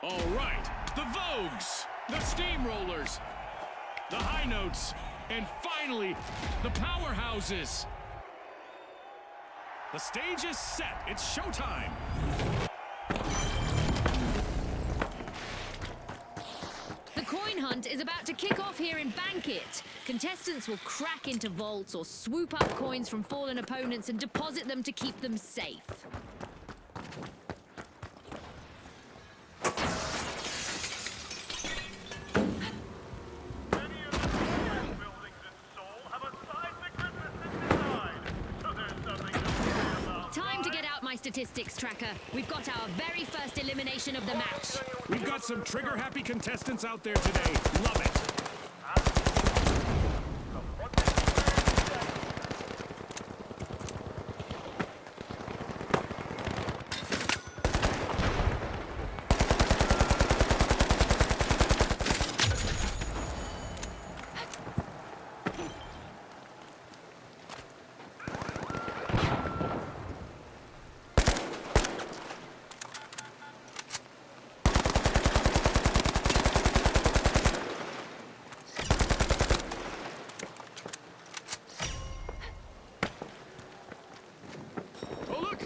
All right, the Vogues, the Steamrollers, the High Notes, and finally, the Powerhouses. The stage is set. It's showtime. The coin hunt is about to kick off here in Banquet. Contestants will crack into vaults or swoop up coins from fallen opponents and deposit them to keep them safe. Statistics tracker. We've got our very first elimination of the match. We've got some trigger-happy contestants out there today. Love it.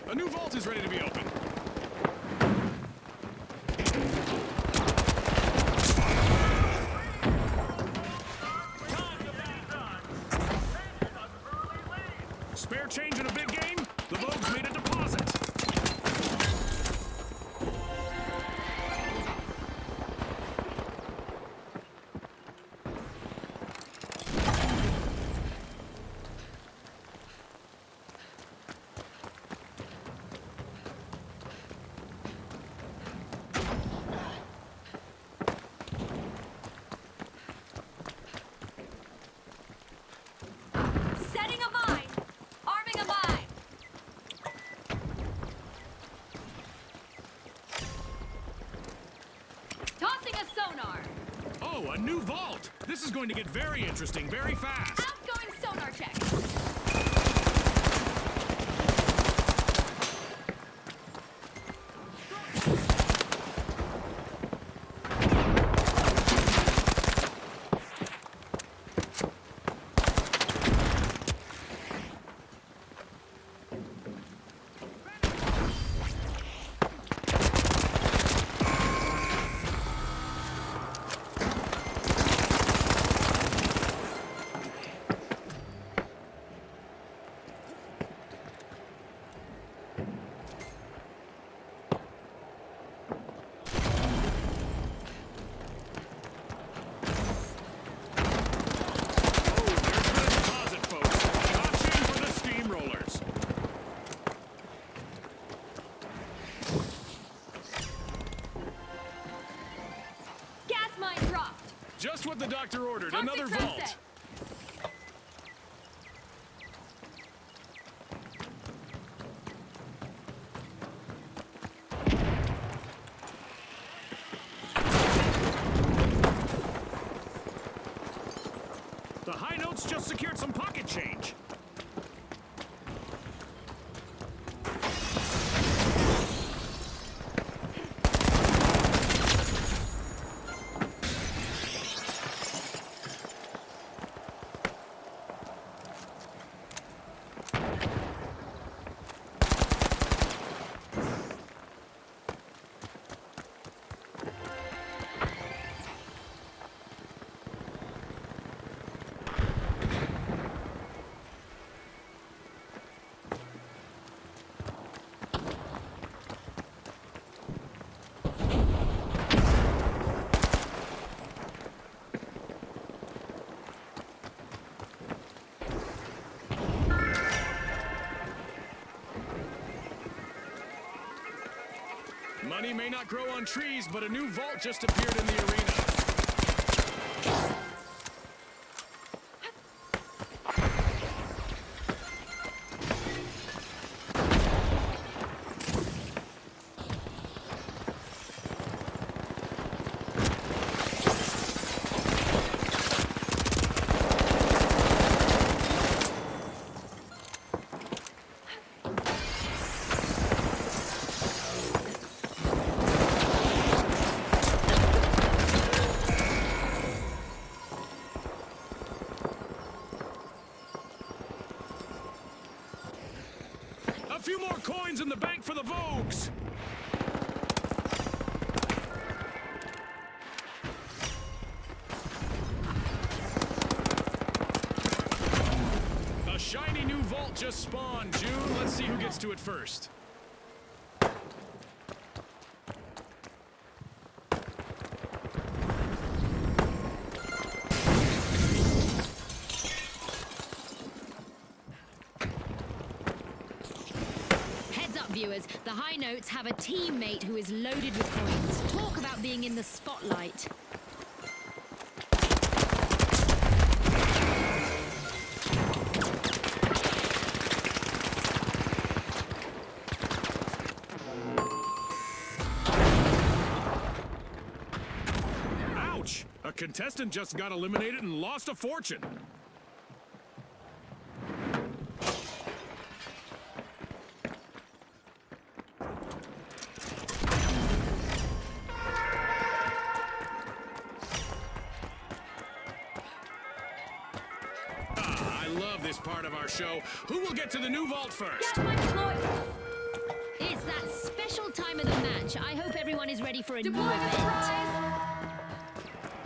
A new vault is ready to be opened. Spare change in a big game? The Vogues made a deposit. A new vault! This is going to get very interesting very fast. Outgoing sonar check. Just what the doctor ordered. Another vault. The High Notes just secured some pocket change. Money may not grow on trees, but a new vault just appeared in the arena. A few more coins in the bank for the Vogues! A shiny new vault just spawned, June. Let's see who gets to it first. Viewers, the high notes have a teammate who is loaded with coins. Talk about being in the spotlight. Ouch! A contestant just got eliminated and lost a fortune. Part of our show. Who will get to the new vault first? It's that special time of the match. I hope everyone is ready for a new event.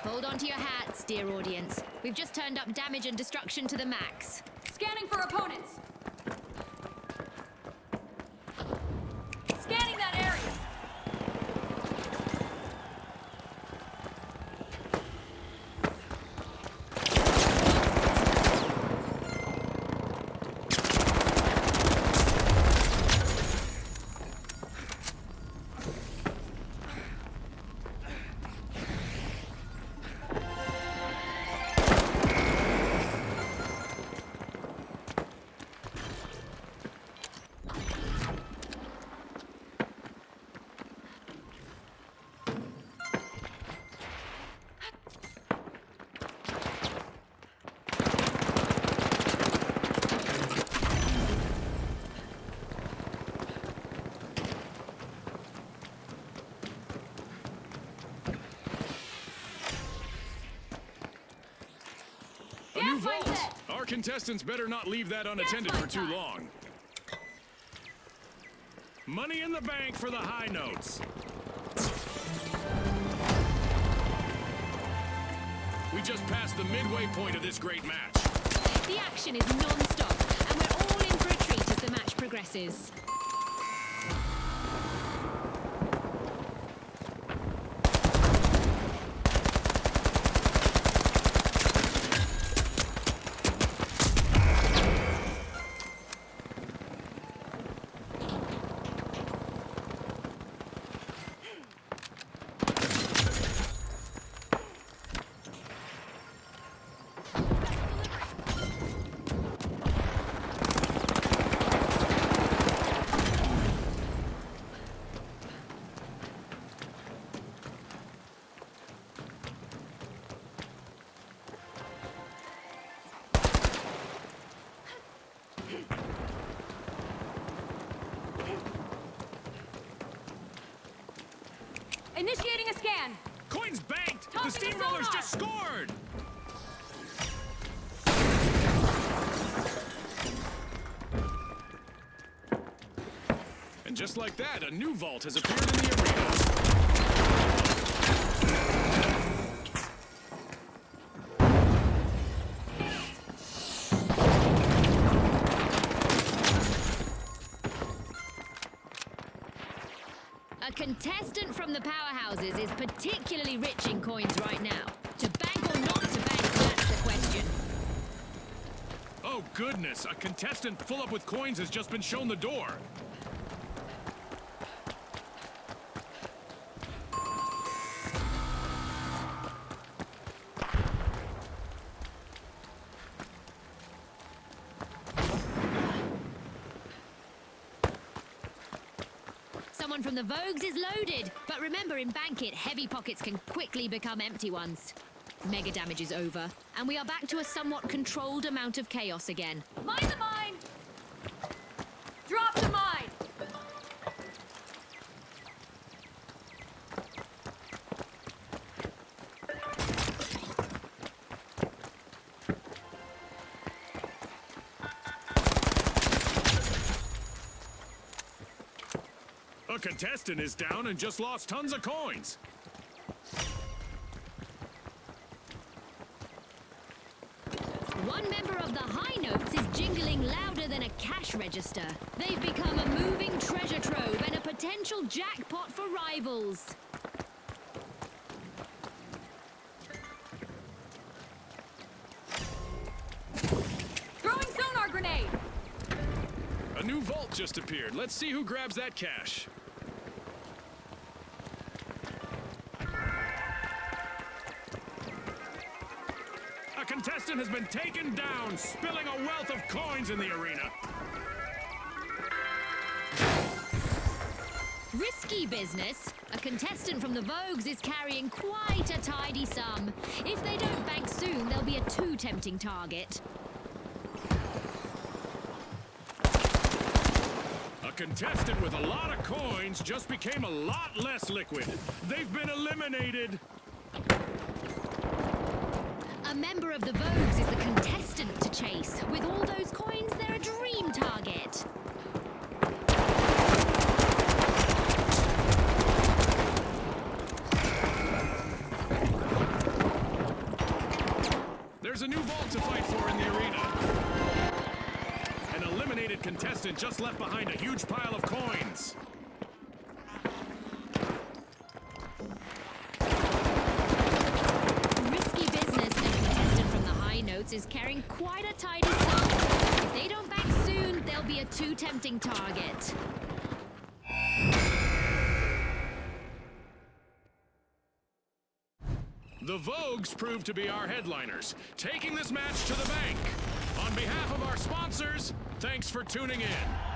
Hold on to your hats, dear audience. We've just turned up damage and destruction to the max. Scanning for opponents. Scanning that area. New vault! Our contestants better not leave that unattended for too long. Money in the bank for the high notes. We just passed the midway point of this great match. The action is non-stop, and we're all in for a treat as the match progresses. Initiating a scan. Coins banked! Tossing The steamrollers sonar. just scored! And just like that, a new vault has appeared in the arena. A contestant from the powerhouses is particularly rich in coins right now. To bank or not to bank, that's the question. Oh goodness, a contestant full up with coins has just been shown the door. Someone from the Vogues is loaded. But remember, in Bankit, heavy pockets can quickly become empty ones. Mega damage is over, and we are back to a somewhat controlled amount of chaos again. Mine the mine! Drop the mine! A contestant is down and just lost tons of coins. One member of the high notes is jingling louder than a cash register. They've become a moving treasure trove and a potential jackpot for rivals. Throwing sonar grenade! A new vault just appeared. Let's see who grabs that cash. A contestant has been taken down, spilling a wealth of coins in the arena. Risky business. A contestant from the Vogues is carrying quite a tidy sum. If they don't bank soon, they'll be a too tempting target. A contestant with a lot of coins just became a lot less liquid. They've been eliminated. A member of the Vogues is the contestant to chase. With all those coins, they're a dream target. There's a new vault to fight for in the arena. An eliminated contestant just left behind a huge pile of coins. Risky business. A contestant from the high notes is carrying quite a tidy sum. If they don't bank soon, they'll be a too tempting target. The Vogues proved to be our headliners, taking this match to the bank. On behalf of our sponsors, thanks for tuning in.